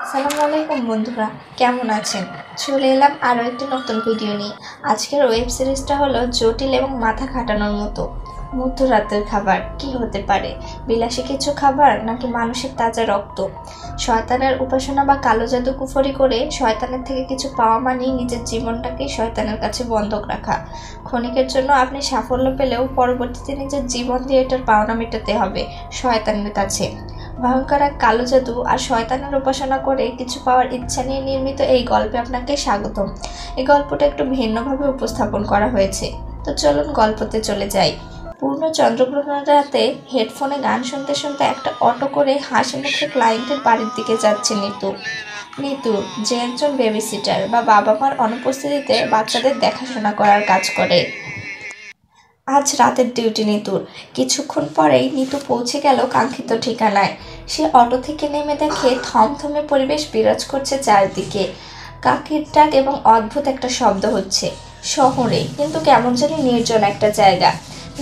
আসসালামু আলাইকুম বন্ধুরা, কেমন আছেন? চলে এলাম আরও একটি নতুন ভিডিও নিয়ে। আজকের ওয়েব সিরিজটা হলো জটিল এবং মাথা খাটানোর মতো। মধ্যরাতের খাবার কি হতে পারে? বিলাসী কিছু খাবার নাকি মানসিক তাজা রক্ত? শয়তানের উপাসনা বা কালো জাদু কুফরি করে শয়তানের থেকে কিছু পাওয়া মানেই নিজের জীবনটাকে শয়তানের কাছে বন্ধক রাখা। ক্ষণিকের জন্য আপনি সাফল্য পেলেও পরবর্তীতে নিজের জীবন দিয়ে এটার পাওনা মেটাতে হবে শয়তানের কাছে। ভয়ঙ্কর এক কালো জাদু আর শয়তানের উপাসনা করে কিছু পাওয়ার ইচ্ছা নিয়ে নির্মিত এই গল্পে আপনাকে স্বাগতম। এই গল্পটা একটু ভিন্নভাবে উপস্থাপন করা হয়েছে, তো চলুন গল্পতে চলে যাই। পূর্ণ চন্দ্রগ্রহণের রাতে হেডফোনে গান শুনতে শুনতে একটা অটো করে হাসি মুখে ক্লায়েন্টের বাড়ির দিকে যাচ্ছে নিতু যে একজন বেবিসিটার বা বাবা মার অনুপস্থিতিতে বাচ্চাদের দেখাশোনা করার কাজ করে। আজ রাতের ডিউটি নিতুর। কিছুক্ষণ পরেই নিতু পৌঁছে গেল কাঙ্ক্ষিত ঠিকানায়। সে অটো থেকে নেমে দেখে থমথমে পরিবেশ বিরাজ করছে চারদিকে। কাকের ডাক এবং অদ্ভুত একটা শব্দ হচ্ছে। শহরে, কিন্তু কেমন জানি নির্জন একটা জায়গা।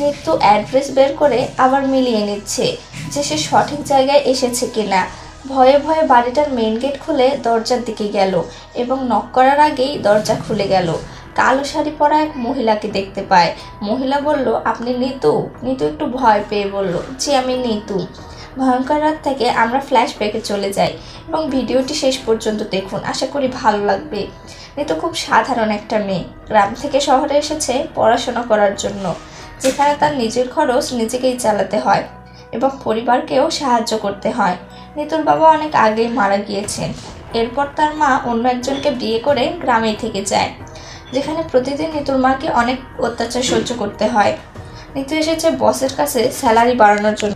নিতু অ্যাড্রেস বের করে আবার মিলিয়ে নিচ্ছে যে সে সঠিক জায়গায় এসেছে কিনা। ভয়ে ভয়ে বাড়িটার মেইন গেট খুলে দরজার দিকে গেল এবং নক করার আগেই দরজা খুলে গেল। কালো শাড়ি পরা এক মহিলাকে দেখতে পায়। মহিলা বলল, আপনি নিতু? নিতু একটু ভয় পেয়ে বলল, জি আমি নিতু। ভয়ঙ্কর রাত থেকে আমরা ফ্ল্যাশব্যাকে চলে যাই এবং ভিডিওটি শেষ পর্যন্ত দেখুন, আশা করি ভালো লাগবে। নিতু খুব সাধারণ একটা মেয়ে, গ্রাম থেকে শহরে এসেছে পড়াশোনা করার জন্য, যেখানে তার নিজের খরচ নিজেকেই চালাতে হয় এবং পরিবারকেও সাহায্য করতে হয়। নিতুর বাবা অনেক আগেই মারা গিয়েছেন। এরপর তার মা অন্য একজনকে বিয়ে করে গ্রামেই থেকে যায়, যেখানে প্রতিদিন নিতুর মাকে অনেক অত্যাচার সহ্য করতে হয়। নিতু এসেছে বসের কাছে স্যালারি বাড়ানোর জন্য,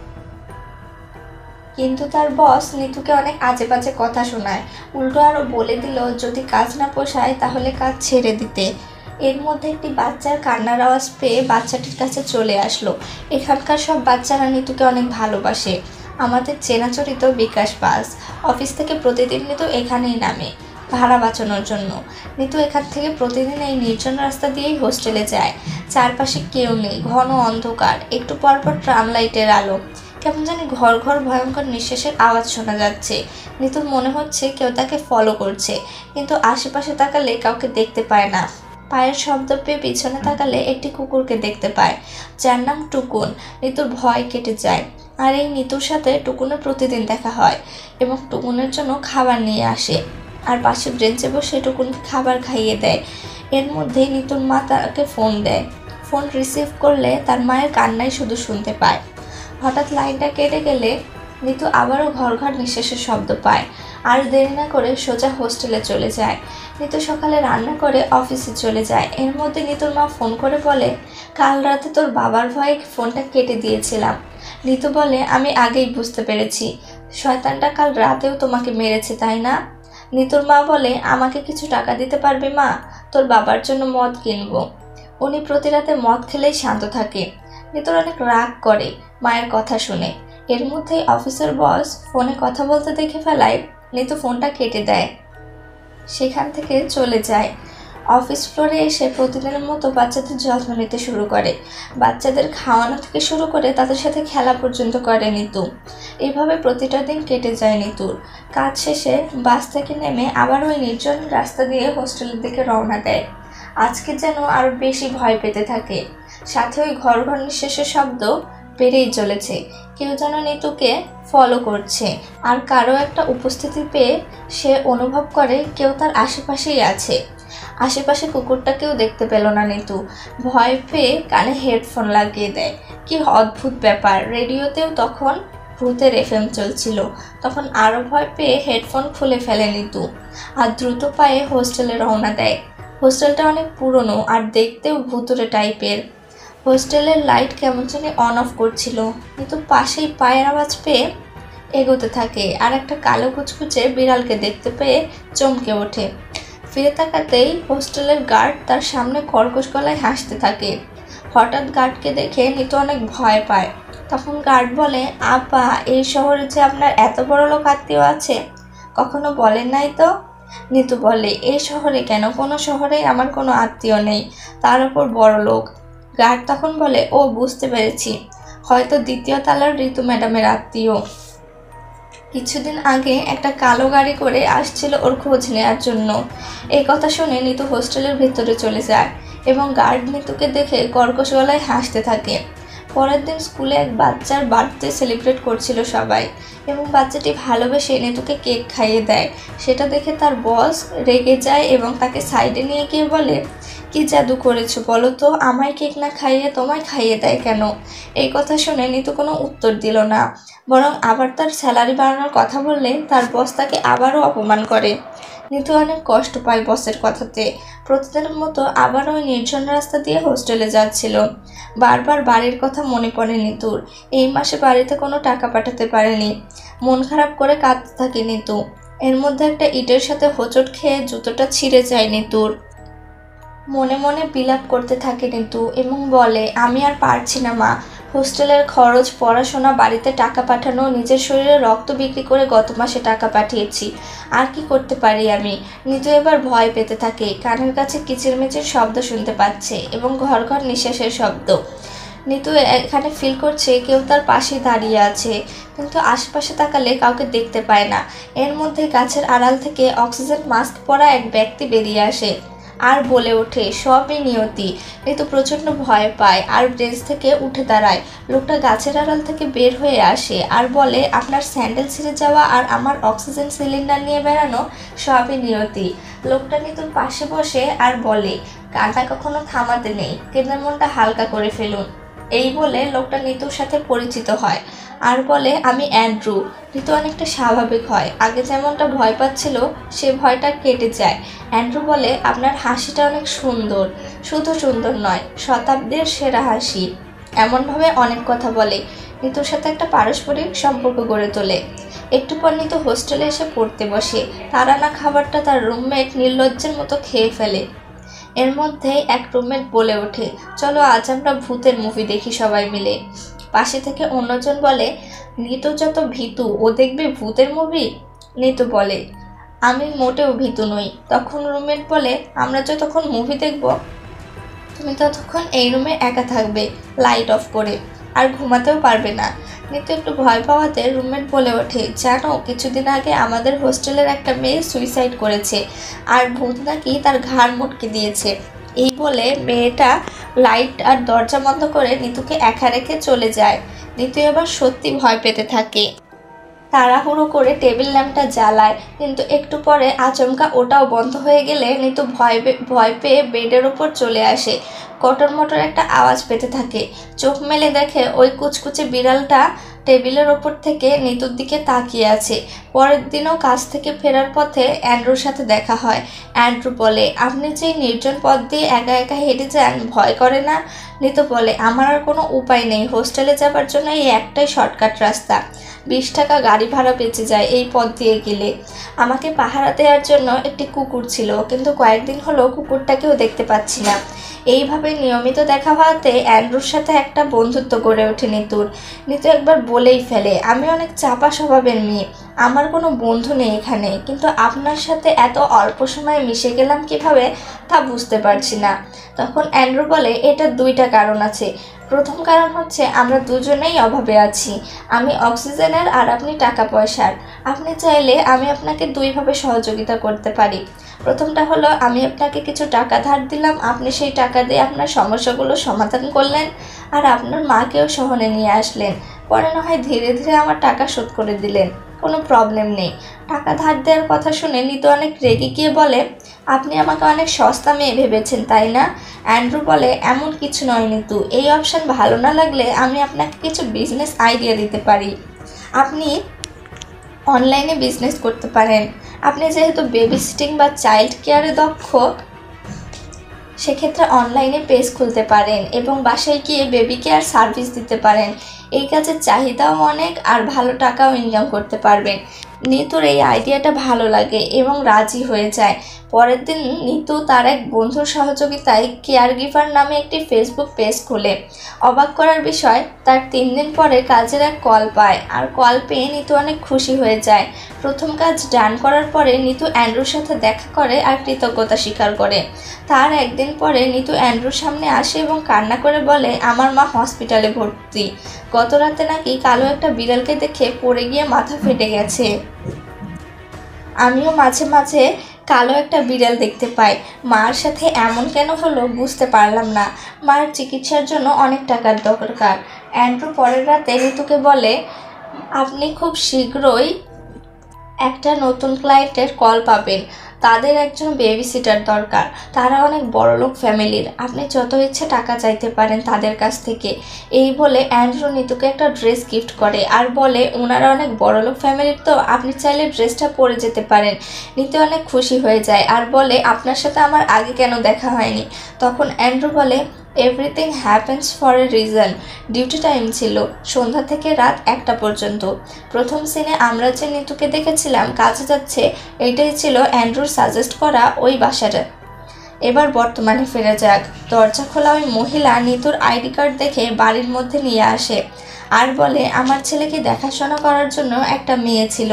কিন্তু তার বস নিতুকে অনেক আজে বাজে কথা শোনায়। উল্টো আরও বলে দিল যদি কাজ না পোষায় তাহলে কাজ ছেড়ে দিতে। এর মধ্যে একটি বাচ্চার কান্নার আওয়াজ পেয়ে বাচ্চাটির কাছে চলে আসলো। এখানকার সব বাচ্চারা নিতুকে অনেক ভালোবাসে। আমাদের চেনাচরিত বিকাশ বাস। অফিস থেকে প্রতিদিন নিতু এখানেই নামে ভাড়া বাঁচানোর জন্য। নিতু এখান থেকে প্রতিদিন এই নির্জন রাস্তা দিয়েই হোস্টেলে যায়। চারপাশে কেউ নেই, ঘন অন্ধকার, একটু পরপর ট্রাম লাইটের আলো। কেমন জানি ঘর ঘর ভয়ঙ্কর নিঃশ্বাসের আওয়াজ শোনা যাচ্ছে। নিতুর মনে হচ্ছে কেউ তাকে ফলো করছে, কিন্তু আশেপাশে তাকালে কাউকে দেখতে পায় না। পায়ের শব্দ পেয়ে পিছনে তাকালে একটি কুকুরকে দেখতে পায়, যার নাম টুকুন। নিতুর ভয় কেটে যায়। আর এই নিতুর সাথে টুকুনের প্রতিদিন দেখা হয় এবং টুকুনের জন্য খাবার নিয়ে আসে, আর পাশে ব্রেঞ্চে বসে টুকুনকে খাবার খাইয়ে দেয়। এর মধ্যেই নিতুর মা তাকে ফোন দেয়। ফোন রিসিভ করলে তার মায়ের কান্নাই শুধু শুনতে পায়। হঠাৎ লাইনটা কেটে গেলে নিতু আবারও ঘর ঘর নিঃশ্বাসের শব্দ পায়। আর দেরি না করে সোজা হোস্টেলে চলে যায়। নিতু সকালে রান্না করে অফিসে চলে যায়। এর মধ্যে নিতুর মা ফোন করে বলে, কাল রাতে তোর বাবার ভয়ে ফোনটা কেটে দিয়েছিলাম। নিতু বলে, আমি আগেই বুঝতে পেরেছি, শয়তানটা কাল রাতেও তোমাকে মেরেছে, তাই না? নিতুর মা বলে, আমাকে কিছু টাকা দিতে পারবে মা? তোর বাবার জন্য মদ কিনবো। উনি প্রতি রাতে মদ খেলেই শান্ত থাকে। নিতুর অনেক রাগ করে মায়ের কথা শুনে। এর মধ্যেই অফিসের বস ফোনে কথা বলতে দেখে ফেলায় নিতু ফোনটা কেটে দেয়, সেখান থেকে চলে যায়। অফিস ফ্লোরে এসে প্রতিদিনের মতো বাচ্চাদের যত্ন নিতে শুরু করে। বাচ্চাদের খাওয়ানো থেকে শুরু করে তাদের সাথে খেলা পর্যন্ত করে নিতু। এইভাবে প্রতিটা দিন কেটে যায় নিতুর। কাজ শেষে বাস থেকে নেমে আবার ওই নির্জন রাস্তা দিয়ে হোস্টেলের দিকে রওনা দেয়। আজকে যেন আরও বেশি ভয় পেতে থাকে। সাথে ওই ঘর ঘর নিঃশ্বাসের শব্দ বেড়েই চলেছে। কেউ যেন নিতুকে ফলো করছে, আর কারো একটা উপস্থিতি পেয়ে সে অনুভব করে কেউ তার আশেপাশেই আছে। আশেপাশে কুকুরটাকেও দেখতে পেল না নিতু। ভয় পেয়ে কানে হেডফোন লাগিয়ে দেয়। কি অদ্ভুত ব্যাপার, রেডিওতেও তখন ভূতের এফএম চলছিল। তখন আরও ভয় পেয়ে হেডফোন খুলে ফেলে নিতু আর দ্রুত পায়ে হোস্টেলে রওনা দেয়। হোস্টেলটা অনেক পুরনো আর দেখতেও ভুতুরে টাইপের। হোস্টেলের লাইট কেমন জানি অন অফ করছিল। কিন্তু পাশেই পায়ের আওয়াজ পেয়ে এগোতে থাকে আর একটা কালো কুচকুচে বিড়ালকে দেখতে পেয়ে চমকে ওঠে। ফিরে তাকাতেই হোস্টেলের গার্ড তার সামনে কর্কশ গলায় হাসতে থাকে। হঠাৎ গার্ডকে দেখে নিতু অনেক ভয় পায়। তখন গার্ড বলে, আপা, এই শহরে যে আপনার এত বড় লোক আত্মীয় আছে, কখনো বলেন নাই তো? নিতু বলে, এই শহরে কেন, কোনো শহরেই আমার কোনো আত্মীয় নেই, তার উপর বড় লোক। গার্ড তখন বলে, ও বুঝতে পেরেছি, হয়তো দ্বিতীয় তালার ঋতু ম্যাডামের আত্মীয়। কিছুদিন আগে একটা কালো গাড়ি করে আসছিল ওর খোঁজ নেওয়ার জন্য। এই কথা শুনে নিতু হোস্টেলের ভিতরে চলে যায় এবং গার্ড নিতুকে দেখে কর্কশ গলায় হাসতে থাকে। পরের দিন স্কুলে এক বাচ্চার বার্থডে সেলিব্রেট করছিল সবাই এবং বাচ্চাটি ভালোবেসে নিতুকে কেক খাইয়ে দেয়। সেটা দেখে তার বস রেগে যায় এবং তাকে সাইডে নিয়ে গিয়ে বলে, কি জাদু করেছো বলো তো, আমায় কেক না খাইয়ে তোমায় খাইয়ে দেয় কেন? এই কথা শুনে নিতু কোনো উত্তর দিল না, বরং আবার তার স্যালারি বাড়ানোর কথা বললে তার বস তাকে আবারও অপমান করে। নিতু অনেক কষ্ট পায় বসের কথাতে। প্রতিদিনের মতো আবার ওই নির্জন রাস্তা দিয়ে হোস্টেলে যাচ্ছিল। বারবার বাড়ির কথা মনে পড়ে নিতুর। এই মাসে বাড়িতে কোনো টাকা পাঠাতে পারেনি। মন খারাপ করে কাঁদতে থাকে নিতু। এর মধ্যে একটা ইটের সাথে হোঁচট খেয়ে জুতোটা ছিঁড়ে যায় নিতুর। মনে মনে বিলাপ করতে থাকে নিতু এবং বলে, আমি আর পারছি না মা। হোস্টেলের খরচ, পড়াশোনা, বাড়িতে টাকা পাঠানো, নিজের শরীরে রক্ত বিক্রি করে গত মাসে টাকা পাঠিয়েছি। আর কি করতে পারি আমি? নিতু এবার ভয় পেতে থাকে। কানের কাছে কিচিরমিচির শব্দ শুনতে পাচ্ছে এবং ঘর ঘর নিঃশ্বাসের শব্দ। নিতু এখানে ফিল করছে কেউ তার পাশে দাঁড়িয়ে আছে, কিন্তু আশেপাশে তাকালে কাউকে দেখতে পায় না। এর মধ্যে গাছের আড়াল থেকে অক্সিজেন মাস্ক পরা এক ব্যক্তি বেরিয়ে আসে আর বলে ওঠে, সবই নিয়তি। নিতু প্রচণ্ড ভয় পায় আর ব্রেঞ্চ থেকে উঠে দাঁড়ায়। লোকটা গাছের আড়াল থেকে বের হয়ে আসে আর বলে, আপনার স্যান্ডেল ছিঁড়ে যাওয়া আর আমার অক্সিজেন সিলিন্ডার নিয়ে বেড়ানো সবই নিয়তি। লোকটা নিতুর পাশে বসে আর বলে, কান্না কখনো থামাতে নেই, কেঁদে মনটা হালকা করে ফেলুন। এই বলে লোকটা নিতুর সাথে পরিচিত হয় আর বলে, আমি অ্যান্ড্রু। নিতু অনেকটা স্বাভাবিক হয়। আগে যেমনটা ভয় পাচ্ছিল সে ভয়টা কেটে যায়। অ্যান্ড্রু বলে, আপনার হাসিটা অনেক সুন্দর, শুধু সুন্দর নয়, শতাব্দীর সেরা হাসি। এমনভাবে অনেক কথা বলে, নিতুর সাথে একটা পারস্পরিক সম্পর্ক গড়ে তোলে। একটু পর নিতু হোস্টেলে এসে পড়তে বসে। তার আনা খাবারটা তার রুমমেট নির্লজ্জের মতো খেয়ে ফেলে। এর মধ্যে এক রুমমেট বলে ওঠে, চলো আজ আমরা ভূতের মুভি দেখি সবাই মিলে। পাশে থেকে অন্যজন বলে, নিতু যত ভীতু, ও দেখবে ভূতের মুভি। নিতু বলে, আমি মোটেও ভীতু নই। তখন রুমমেট বলে, আমরা যতক্ষণ মুভি দেখব তুমি ততক্ষণ এই রুমে একা থাকবে, লাইট অফ করে, আর ঘুমাতেও পারবে না। নিতু একটু ভয় পাওয়াতে রুমমেট বলে ওঠে, জানো কিছুদিন আগে আমাদের হোস্টেলের একটা মেয়ে সুইসাইড করেছে আর ভূত নাকি তার ঘাড় মটকে দিয়েছে। এই বলে মেয়েটা লাইট আর দরজা বন্ধ করে নিতুকে একা রেখে চলে যায়। নিতু এবার সত্যি ভয় পেতে থাকে। তাড়াহুড়ো করে টেবিল ল্যাম্পটা জ্বালায়, কিন্তু একটু পরে আচমকা ওটাও বন্ধ হয়ে গেলে নিতু ভয় পেয়ে বেডের ওপর চলে আসে। কটর মটর একটা আওয়াজ পেতে থাকে। চোখ মেলে দেখে ওই কুচকুচে বিড়ালটা টেবিলের ওপর থেকে নিতুর দিকে তাকিয়ে আছে। পরের দিনও কাজ থেকে ফেরার পথে অ্যান্ড্রুর সাথে দেখা হয়। অ্যান্ড্রু বলে, আপনি যে নির্জন পথ দিয়ে একা একা হেঁটে যান, ভয় করে না? নিতু বলে, আমার আর কোনো উপায় নেই, হোস্টেলে যাবার জন্য এই একটাই শর্টকাট রাস্তা। 20 টাকা গাড়ি ভাড়া বেঁচে যায় এই পথ দিয়ে গেলে। আমাকে পাহারা দেওয়ার জন্য একটি কুকুর ছিল, কিন্তু কয়েকদিন হলো কুকুরটাকেও দেখতে পাচ্ছি না। এইভাবে নিয়মিত দেখা হওয়াতে অ্যান্ড্রুর সাথে একটা বন্ধুত্ব গড়ে ওঠে নিতুর। নিতু একবার বলেই ফেলে, আমি অনেক চাপা স্বভাবের মেয়ে, আমার কোনো বন্ধু নেই এখানে, কিন্তু আপনার সাথে এত অল্প সময়ে মিশে গেলাম কিভাবে তা বুঝতে পারছি না। তখন অ্যান্ড্রু বলে, এটার 2টা কারণ আছে। প্রথম কারণ হচ্ছে আমরা দুজনেই অভাবে আছি, আমি অক্সিজেনের আর আপনি টাকা পয়সার। আপনি চাইলে আমি আপনাকে 2ভাবে সহযোগিতা করতে পারি। প্রথমটা হলো, আমি আপনাকে কিছু টাকা ধার দিলাম, আপনি সেই টাকা দিয়ে আপনার সমস্যাগুলো সমাধান করলেন আর আপনার মাকেও শহরে নিয়ে আসলেন। পরে না হয় ধীরে ধীরে আমার টাকা শোধ করে দিলেন, কোনো প্রবলেম নেই। টাকা ধার দেওয়ার কথা শুনে নিতু অনেক রেগে গিয়ে বলে, আপনি আমাকে অনেক সস্তা মেয়ে ভেবেছেন তাই না? অ্যান্ড্রু বলে, এমন কিছু নয় নিতু, এই অপশান ভালো না লাগলে আমি আপনাকে কিছু বিজনেস আইডিয়া দিতে পারি। আপনি অনলাইনে বিজনেস করতে পারেন। আপনি যেহেতু বেবি সিটিং বা চাইল্ড কেয়ারে দক্ষ, সেক্ষেত্রে অনলাইনে পেজ খুলতে পারেন এবং বাসায় গিয়ে বেবি কেয়ার সার্ভিস দিতে পারেন। এই কাজের চাহিদাও অনেক আর ভালো টাকাও ইনকাম করতে পারবেন। নিতুর এই আইডিয়াটা ভালো লাগে এবং রাজি হয়ে যায়। পরের দিন নিতু তার এক বন্ধুর সহযোগিতায় কেয়ার গিভার নামে একটি ফেসবুক পেজ খোলে। অবাক করার বিষয়, তার 3 দিন পরে কাজের এক কল পায়, আর কল পেয়ে নিতু অনেক খুশি হয়ে যায়। প্রথম কাজ ডান করার পরে নিতু অ্যান্ড্রুর সাথে দেখা করে আর কৃতজ্ঞতা স্বীকার করে। তার একদিন পরে নিতু অ্যান্ড্রুর সামনে আসে এবং কান্না করে বলে, আমার মা হসপিটালে ভর্তি। গত রাতে নাকি কালো একটা বিড়ালকে দেখে পড়ে গিয়ে মাথা ফেটে গেছে। আমিও মাঝে মাঝে কালো একটা বিড়াল দেখতে পাই। মার সাথে এমন কেন হলো বুঝতে পারলাম না। মার চিকিৎসার জন্য অনেক টাকার দরকার। অ্যান্ড্রু পরের রাতে নিতুকে বলে, আপনি খুব শীঘ্রই একটা নতুন ক্লায়েন্টের কল পাবেন। তাদের একজন বেবিসিটার দরকার। তারা অনেক বড়লোক ফ্যামিলির। আপনি যত ইচ্ছে টাকা চাইতে পারেন তাদের কাছ থেকে। এই বলে অ্যান্ড্রু নিতুকে একটা ড্রেস গিফট করে আর বলে, ওনারা অনেক বড়লোক ফ্যামিলির, তো আপনি চাইলে ড্রেসটা পরে যেতে পারেন। নিতু অনেক খুশি হয়ে যায় আর বলে, আপনার সাথে আমার আগে কেন দেখা হয়নি? তখন অ্যান্ড্রু বলে, everything happens for a reason. Duty time ছিল সন্ধ্যা থেকে রাত 1টা পর্যন্ত। প্রথম সিনে আমরা যে নিতুকে দেখেছিলাম কাজে যাচ্ছে, এইটাই ছিল অ্যান্ড্রুর সাজেস্ট করা ওই বাসাটা। এবার বর্তমানে ফিরে যাক। দরজা খোলা ওই মহিলা নিতুর আইডি কার্ড দেখে বাড়ির মধ্যে নিয়ে আসে আর বলে, আমার ছেলেকে দেখাশোনা করার জন্য একটা মেয়ে ছিল,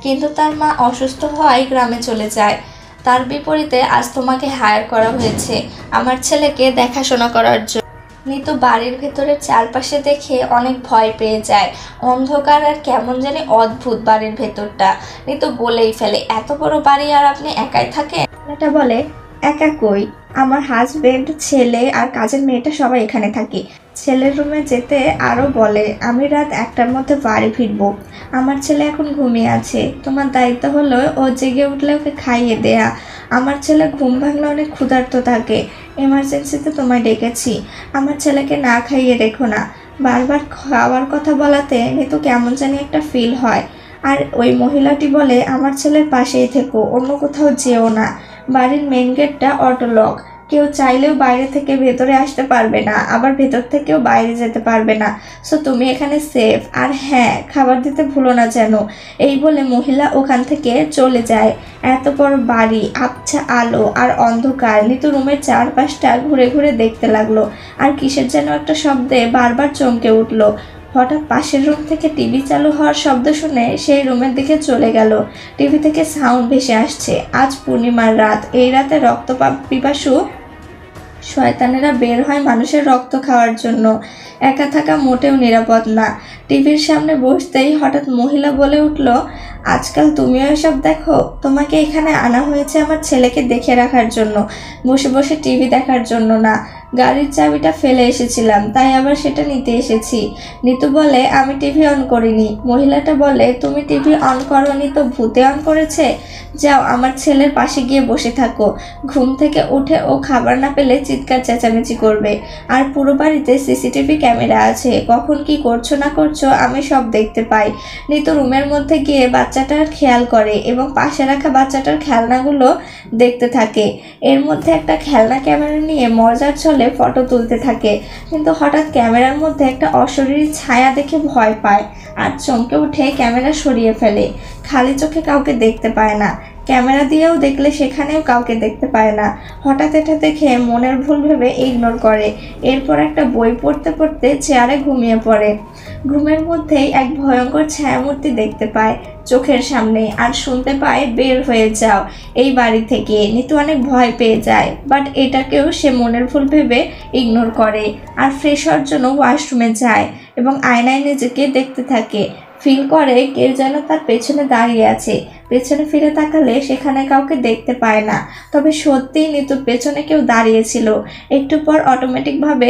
কিন্তু তার মা অসুস্থ হওয়ায় গ্রামে চলে যায়। তার বিপরীতে আজ তোমাকে হায়ার করা হয়েছে আমার ছেলেকে দেখাশোনা করার জন্য। নিতু বাড়ির ভেতরের চারপাশে দেখে অনেক ভয় পেয়ে যায়। অন্ধকার আর কেমন জানি অদ্ভুত বাড়ির ভেতরটা। নিতু বলেই ফেলে, এত বড় বাড়ি আর আপনি একাই থাকেন? এটা বলে, একা কই, আমার হাজবেন্ড, ছেলে আর কাজের মেয়েটা সবাই এখানে থাকি। ছেলের রুমে যেতে আরও বলে, আমি রাত 1টার মধ্যে বাড়ি ফিরবো। আমার ছেলে এখন ঘুমিয়ে আছে, তোমার দায়িত্ব হলো ও জেগে উঠলে ওকে খাইয়ে দেয়া। আমার ছেলে ঘুম ভাঙলে অনেক ক্ষুধার্ত থাকে, এমার্জেন্সিতে তোমায় ডেকেছি, আমার ছেলেকে না খাইয়ে রেখো না। বারবার খাওয়ার কথা বলাতে নিতু কেমন জানি একটা ফিল হয়। আর ওই মহিলাটি বলে, আমার ছেলের পাশেই থেকো, অন্য কোথাও যেও না। বাড়ির মেন গেটটা অটোলক, কেউ চাইলেও বাইরে থেকে ভেতরে আসতে পারবে না, আবার ভেতর থেকেও বাইরে যেতে পারবে না। সো তুমি এখানে সেফ। আর হ্যাঁ, খাবার দিতে ভুলো না যেন। এই বলে মহিলা ওখান থেকে চলে যায়। এত বড় বাড়ি, আবছা আলো আর অন্ধকার। নিতু রুমের চারপাশটা ঘুরে ঘুরে দেখতে লাগলো আর কিসের যেন একটা শব্দে বারবার চমকে উঠলো। হঠাৎ পাশের রুম থেকে টিভি চালু হওয়ার শব্দ শুনে সেই রুমের দিকে চলে গেল। টিভি থেকে সাউন্ড ভেসে আসছে, আজ পূর্ণিমার রাত, এই রাতে রক্ত পিপাসু শয়তানেরা বের হয় মানুষের রক্ত খাওয়ার জন্য। একা থাকা মোটেও নিরাপদ না। টিভির সামনে বসতেই হঠাৎ মহিলা বলে উঠল, আজকাল তুমিও এসব দেখো? তোমাকে এখানে আনা হয়েছে আমার ছেলেকে দেখে রাখার জন্য, বসে বসে টিভি দেখার জন্য না। গাড়ির চাবিটা ফেলে এসেছিলাম, তাই আবার সেটা নিতে এসেছি। নিতু বলে, আমি টিভি অন করিনি। মহিলাটা বলে, তুমি টিভি অন করনি তো ভূতে অন করেছে? যাও আমার ছেলের পাশে গিয়ে বসে থাকো। ঘুম থেকে উঠে ও খাবার না পেলে চিৎকার চেঁচামেচি করবে। আর পুরো বাড়িতে সিসিটিভি ক্যামেরা আছে, কখন কি করছো না করছো আমি সব দেখতে পাই। নিতু রুমের মধ্যে গিয়ে বাচ্চাটার খেয়াল করে এবং পাশে রাখা বাচ্চাটার খেলনাগুলো দেখতে থাকে। এর মধ্যে একটা খেলনা ক্যামেরা নিয়ে মজার ছলে ফটো তুলতে থাকে, কিন্তু হঠাৎ ক্যামেরার মধ্যে একটা অশরীরী ছায়া দেখে ভয় পায় আর চমকে উঠে ক্যামেরা সরিয়ে ফেলে। খালি চোখে কাউকে দেখতে পায় না, ক্যামেরা দিয়েও দেখলে সেখানেও কাউকে দেখতে পায় না। হঠাৎ এটা দেখে মনের ভুল ভেবে ইগনোর করে। এরপর একটা বই পড়তে পড়তে চেয়ারে ঘুমিয়ে পড়ে। ঘুমের মধ্যেই এক ভয়ঙ্কর ছায়ামূর্তি দেখতে পায় চোখের সামনে আর শুনতে পায়, বের হয়ে যাও এই বাড়ি থেকে। নিতু অনেক ভয় পেয়ে যায়, বাট এটাকেও সে মনের ভুল ভেবে ইগনোর করে আর ফ্রেশ হওয়ার জন্য ওয়াশরুমে যায় এবং আয়নায় নিজেকে দেখতে থাকে। ফিল করে কেউ যেন তার পেছনে দাঁড়িয়ে আছে। পেছনে ফিরে তাকালে সেখানে কাউকে দেখতে পায় না, তবে সত্যিই নিতুর পেছনে কেউ দাঁড়িয়েছিল। একটু পর অটোমেটিকভাবে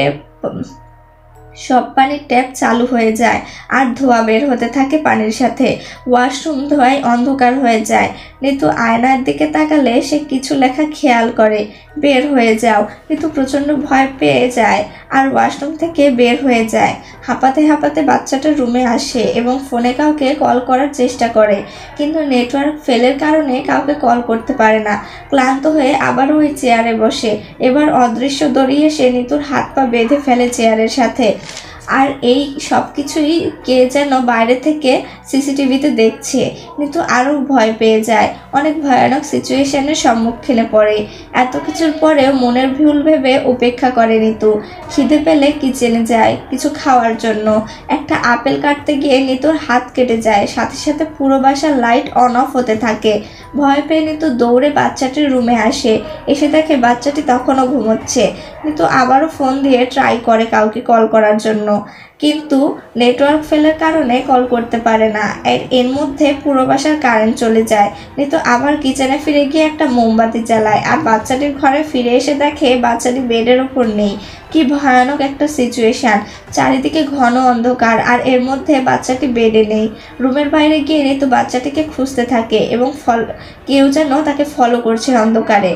সব পানির ট্যাপ চালু হয়ে যায় আর ধোঁয়া বের হতে থাকে পানির সাথে। ওয়াশরুম ধোঁয়ায় অন্ধকার হয়ে যায়। নিতু আয়নার দিকে তাকালে সে কিছু লেখা খেয়াল করে, বের হয়ে যাও। নিতু প্রচণ্ড ভয় পেয়ে যায় আর ওয়াশরুম থেকে বের হয়ে যায়। হাঁপাতে হাঁপাতে বাচ্চাটা রুমে আসে এবং ফোনে কাউকে কল করার চেষ্টা করে, কিন্তু নেটওয়ার্ক ফেলের কারণে কাউকে কল করতে পারে না। ক্লান্ত হয়ে আবার ওই চেয়ারে বসে। এবার অদৃশ্য দড়ি এসে নিতুর হাত পা বেঁধে ফেলে চেয়ারের সাথে। আর এই সব কিছুই কে যেন বাইরে থেকে সিসিটিভিতে দেখছে। নিতু আরও ভয় পেয়ে যায়, অনেক ভয়ানক সিচুয়েশনের সম্মুখীনে পড়ে। এত কিছুর পরেও মনের ভুল ভেবে উপেক্ষা করে নিতু। খিদে পেলে কিচেনে যায় কিছু খাওয়ার জন্য। একটা আপেল কাটতে গিয়ে নিতুর হাত কেটে যায়, সাথে সাথে পুরো বাসার লাইট অন অফ হতে থাকে। ভয় পেয়ে নিতু দৌড়ে বাচ্চাটির রুমে আসে, এসে দেখে বাচ্চাটি তখনও ঘুমোচ্ছে। নিতু আবারও ফোন দিয়ে ট্রাই করে কাউকে কল করার জন্য, কিন্তু নেটওয়ার্ক ফেলের কারণে কল করতে পারে না। এর মধ্যে পুরো বাসার কারেন্ট চলে যায়। নিতু আবার কিচেনে ফিরে গিয়ে একটা মোমবাতি জ্বালায়, আর বাচ্চাটির ঘরে ফিরে এসে দেখে বাচ্চাটি বেডের ওপর নেই। কি ভয়ানক একটা সিচুয়েশন, চারিদিকে ঘন অন্ধকার, আর এর মধ্যে বাচ্চাটি বেডে নেই। রুমের বাইরে গিয়ে নিতু বাচ্চাটিকে খুঁজতে থাকে এবং কেউ যেন তাকে ফলো করছে অন্ধকারে।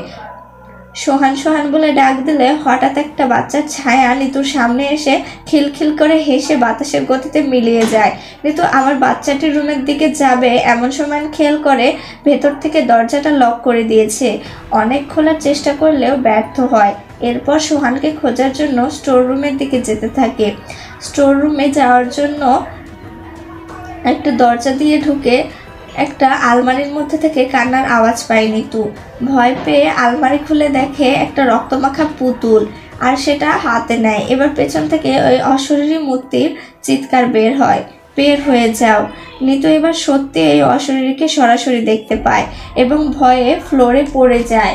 সোহান সোহান বলে ডাক দিলে হঠাৎ একটা বাচ্চার ছায়া নিতুর সামনে এসে খিলখিল করে হেসে বাতাসের গতিতে মিলিয়ে যায়। নিতু আবার বাচ্চাটির রুমের দিকে যাবে এমন সময় খেয়াল করে ভেতর থেকে দরজাটা লক করে দিয়েছে। অনেক খোলার চেষ্টা করলেও ব্যর্থ হয়। এরপর সোহানকে খোঁজার জন্য স্টোর রুমের দিকে যেতে থাকে। স্টোর রুমে যাওয়ার জন্য একটা দরজা দিয়ে ঢুকে একটা আলমারির মধ্যে থেকে কান্নার আওয়াজ পায় নিতু। ভয় পেয়ে আলমারি খুলে দেখে একটা রক্তমাখা পুতুল, আর সেটা হাতে নেয়। এবার পেছন থেকে ওই অশরীরী মূর্তির চিৎকার বের হয়ে যাও। নিতু এবার সত্যি এই অশরীরীকে সরাসরি দেখতে পায় এবং ভয়ে ফ্লোরে পড়ে যায়।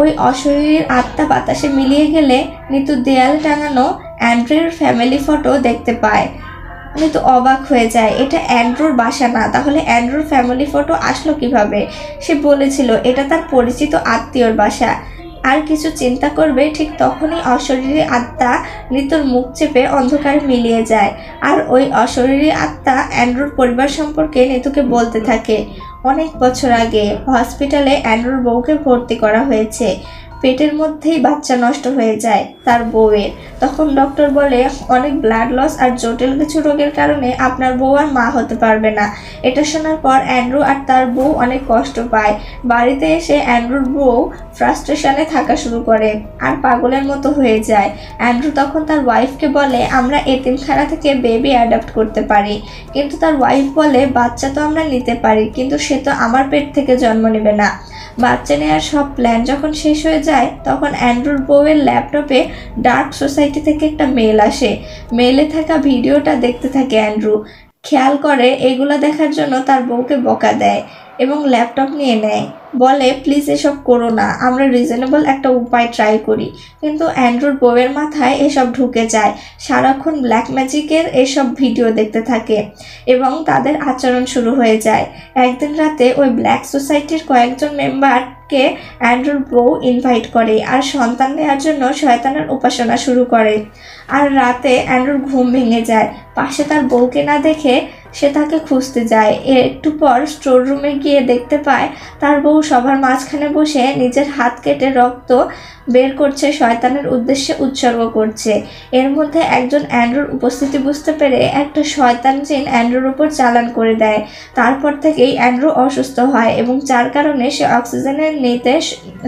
ওই অশরীরীর আত্মা বাতাসে মিলিয়ে গেলে নিতু দেয়ালে টাঙানো অ্যান্ড্রুর ফ্যামিলি ফটো দেখতে পায়। নিতু অবাক হয়ে যায়, এটা অ্যান্ড্রুর বাসা না, তাহলে অ্যান্ড্রুর ফ্যামিলি ফটো আসলো কিভাবে? সে বলেছিল এটা তার পরিচিত আত্মীয়র বাসা। আর কিছু চিন্তা করবে ঠিক তখনই অশরীরী আত্মা নিতুর মুখ চেপে অন্ধকারে মিলিয়ে যায়, আর ওই অশরীরী আত্মা অ্যান্ড্রুর পরিবার সম্পর্কে নিতুকে বলতে থাকে। অনেক বছর আগে হসপিটালে অ্যান্ড্রুর বউকে ভর্তি করা হয়েছে। পেটের মধ্যেই বাচ্চা নষ্ট হয়ে যায় তার বউয়ের। তখন ডক্টর বলে অনেক ব্লাড লস আর জটিল কিছু রোগের কারণে আপনার বউ আর মা হতে পারবে না। এটা শোনার পর অ্যান্ড্রু আর তার বউ অনেক কষ্ট পায়। বাড়িতে এসে অ্যান্ড্রুর বউ ফ্রাস্ট্রেশনে থাকা শুরু করে আর পাগলের মতো হয়ে যায়। অ্যান্ড্রু তখন তার ওয়াইফকে বলে আমরা এতিমখানা থেকে বেবি অ্যাডপ্ট করতে পারি, কিন্তু তার ওয়াইফ বলে বাচ্চা তো আমরা নিতে পারি, কিন্তু সে তো আমার পেট থেকে জন্ম নেবে না। বাচ্চা নেওয়ার সব প্ল্যান যখন শেষ হয়ে যায় তখন অ্যান্ড্রুর বউয়ের ল্যাপটপে ডার্ক সোসাইটি থেকে একটা মেল আসে। মেলে থাকা ভিডিওটা দেখতে থাকে অ্যান্ড্রু। খেয়াল করে এগুলো দেখার জন্য তার বউকে বকা দেয় এবং ল্যাপটপ নিয়ে নেয়। বলে প্লিজ এসব করো না, আমরা রিজনেবল একটা উপায় ট্রাই করি। কিন্তু অ্যান্ড্রুর বউয়ের মাথায় এসব ঢুকে যায়। সারাক্ষণ ব্ল্যাক ম্যাজিকের এসব ভিডিও দেখতে থাকে এবং তাদের আচরণ শুরু হয়ে যায়। একদিন রাতে ওই ব্ল্যাক সোসাইটির কয়েকজন মেম্বারকে অ্যান্ড্রুর বউ ইনভাইট করে আর সন্তান নেওয়ার জন্য শয়তানের উপাসনা শুরু করে। আর রাতে অ্যান্ড্রুর ঘুম ভেঙে যায়। পাশে তার বউকে না দেখে সে তাকে খুঁজতে যায়। একটু পর স্টোর রুমে গিয়ে দেখতে পায় তার বউ সবার মাঝখানে বসে নিজের হাত কেটে রক্ত বের করছে, শয়তানের উদ্দেশ্যে উৎসর্গ করছে। এর মধ্যে একজন অ্যান্ড্রুর উপস্থিতি বুঝতে পেরে একটা শয়তান জিন অ্যান্ড্রুর উপর চালান করে দেয়। তারপর থেকেই অ্যান্ড্রু অসুস্থ হয় এবং যার কারণে সে অক্সিজেনের নিতে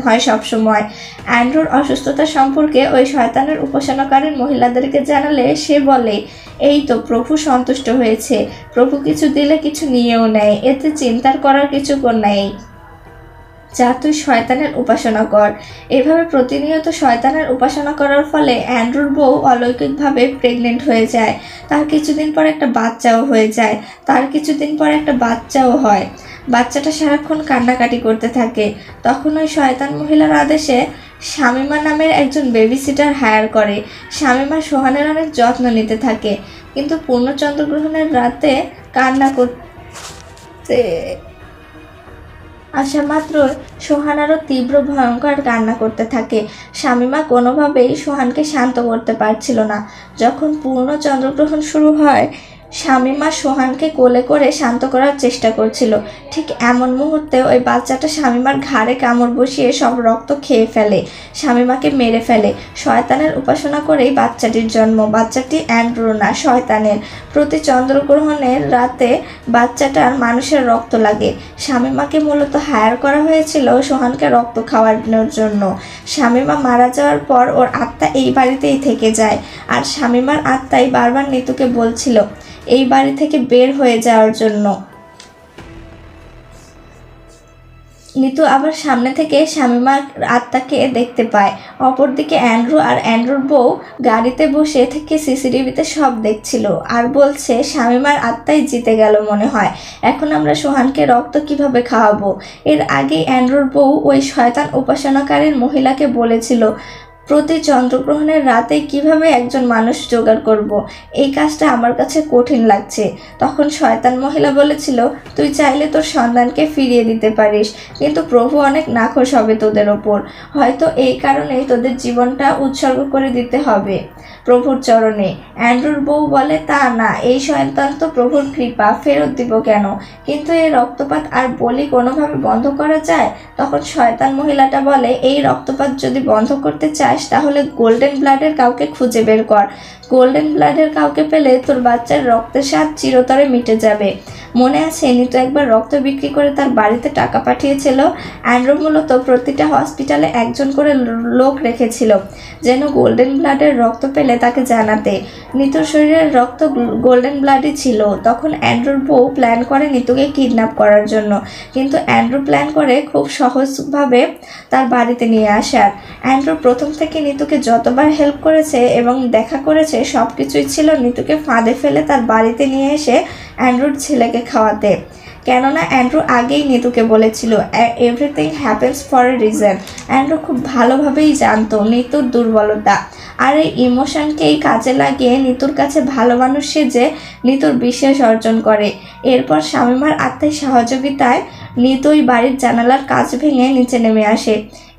হয় সবসময়। অ্যান্ড্রুর অসুস্থতা সম্পর্কে ওই শয়তানের উপাসনাকারীর মহিলাদেরকে জানালে সে বলে এই তো প্রভু সন্তুষ্ট হয়েছে, প্রভু কিছু দিলে কিছু নিয়েও নেয়, এতে চিন্তার করার কিছু নেই, যা তুই শয়তানের উপাসনা কর। এভাবে প্রতিনিয়ত শয়তানের উপাসনা করার ফলে অ্যান্ড্রুর বউ অলৌকিকভাবে প্রেগনেন্ট হয়ে যায়। তার কিছুদিন পর একটা বাচ্চাও হয়। বাচ্চাটা সারাক্ষণ কান্নাকাটি করতে থাকে। তখন ওই শয়তান মহিলার আদেশে শামিমা নামের একজন বেবি সিটার হায়ার করে। শামিমা সোহানের অনেক যত্ন নিতে থাকে, কিন্তু পূর্ণ চন্দ্রগ্রহণের রাতে কান্না করতে আসা মাত্র সোহান আরও তীব্র ভয়ঙ্কর কান্না করতে থাকে। শামিমা কোনোভাবেই সোহানকে শান্ত করতে পারছিল না। যখন পূর্ণ চন্দ্রগ্রহণ শুরু হয় শামিমা সোহানকে কোলে করে শান্ত করার চেষ্টা করছিল। ঠিক এমন মুহূর্তে ওই বাচ্চাটা শামিমার ঘাড়ে কামড় বসিয়ে সব রক্ত খেয়ে ফেলে, শামিমাকে মেরে ফেলে। শয়তানের উপাসনা করেই বাচ্চাটির জন্ম। বাচ্চাটি অ্যান্ড্রু না, শয়তানের। প্রতি চন্দ্রগ্রহণের রাতে বাচ্চাটার মানুষের রক্ত লাগে। শামিমাকে মূলত হায়ার করা হয়েছিল সোহানকে রক্ত খাওয়ানোর জন্য। শামিমা মারা যাওয়ার পর ওর আত্মা এই বাড়িতেই থেকে যায়, আর শামিমার আত্মাই বারবার নিতুকে বলছিল এই বাড়ি থেকে বের হয়ে যাওয়ার জন্য। নিতু আবার সামনে থেকে শামীমার আত্মাকে দেখতে পায়। অপরদিকে অ্যান্ড্রু আর অ্যান্ড্রুর বউ গাড়িতে বসে থেকে সিসিটিভিতে সব দেখছিল আর বলছে শামীমার আত্মাই জিতে গেল মনে হয়, এখন আমরা সোহানকে রক্ত কিভাবে খাওয়াবো। এর আগে অ্যান্ড্রুর বউ ওই শয়তান উপাসনাকারীর মহিলাকে বলেছিল প্রতি চন্দ্রগ্রহণের রাতে কিভাবে একজন মানুষ জোগাড় করব, এই কাজটা আমার কাছে কঠিন লাগছে। তখন শয়তান মহিলা বলেছিল তুই চাইলে তোর সন্তানকে ফিরিয়ে দিতে পারিস, কিন্তু প্রভু অনেক নাখোশ হবে তোদের ওপর, হয়তো এই কারণেই তোদের জীবনটা উৎসর্গ করে দিতে হবে প্রভুর চরণে। অ্যান্ড্রুর বউ বলে তা না, এই সন্তান তো প্রভুর কৃপা, ফেরত দিব কেন, কিন্তু এই রক্তপাত আর বলি কোনোভাবে বন্ধ করা যায়। তখন শয়তান মহিলাটা বলে এই রক্তপাত যদি বন্ধ করতে চাস তাহলে গোল্ডেন ব্লাডের কাউকে খুঁজে বের কর, গোল্ডেন ব্লাডের কাউকে পেলে তোর বাচ্চার রক্তের স্বাদ চিরতরে মিটে যাবে। মনে আছে নিতু একবার রক্ত বিক্রি করে তার বাড়িতে টাকা পাঠিয়েছিল। অ্যান্ড্রু মূলত প্রতিটা হসপিটালে একজন করে লোক রেখেছিল যেন গোল্ডেন ব্লাডের রক্ত পেলে তাকে জানাতে। নিতুর শরীরের রক্ত গোল্ডেন ব্লাডই ছিল। তখন অ্যান্ড্রুর বউ প্ল্যান করে নিতুকে কিডন্যাপ করার জন্য, কিন্তু অ্যান্ড্রু প্ল্যান করে খুব সহজভাবে তার বাড়িতে নিয়ে আসার। অ্যান্ড্রু প্রথম থেকে নিতুকে যতবার হেল্প করেছে এবং দেখা করেছে সব কিছুই ছিল নিতুকে ফাঁদে ফেলে তার বাড়িতে নিয়ে এসে অ্যান্ড্রুর ছেলেকে খাওয়াতে। কেননা অ্যান্ড্রু আগেই নিতুকে বলেছিল everything happens for a reason. Andrew খুব ভালোভাবেই জানতো নিতুর দুর্বলতা, আর এই ইমোশনকেই কাজে লাগিয়ে নিতুর কাছে ভালো মানুষ সেজে নিতুর বিশ্বাস অর্জন করে। এরপর শামীমার আত্মার সহযোগিতায় নিতুই বাড়ির জানালার কাঁচ ভেঙে নিচে নেমে আসে।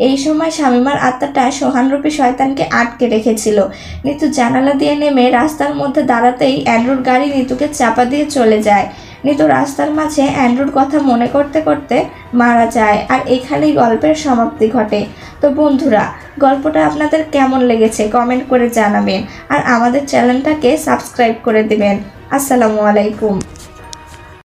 এই সময় শামীমার আত্মাটা সোহানরূপী শয়তানকে আটকে রেখেছিল। নিতু জানালা দিয়ে নেমে রাস্তার মধ্যে দাঁড়াতেই অ্যান্ড্রুর গাড়ি নিতুকে চাপা দিয়ে চলে যায়। নিতু রাস্তার মাঝে অ্যান্ড্রুর কথা মনে করতে করতে মারা যায়, আর এখানেই গল্পের সমাপ্তি ঘটে। তো বন্ধুরা, গল্পটা আপনাদের কেমন লেগেছে কমেন্ট করে জানাবেন, আর আমাদের চ্যানেলটাকে সাবস্ক্রাইব করে দিবেন। আসসালামু আলাইকুম।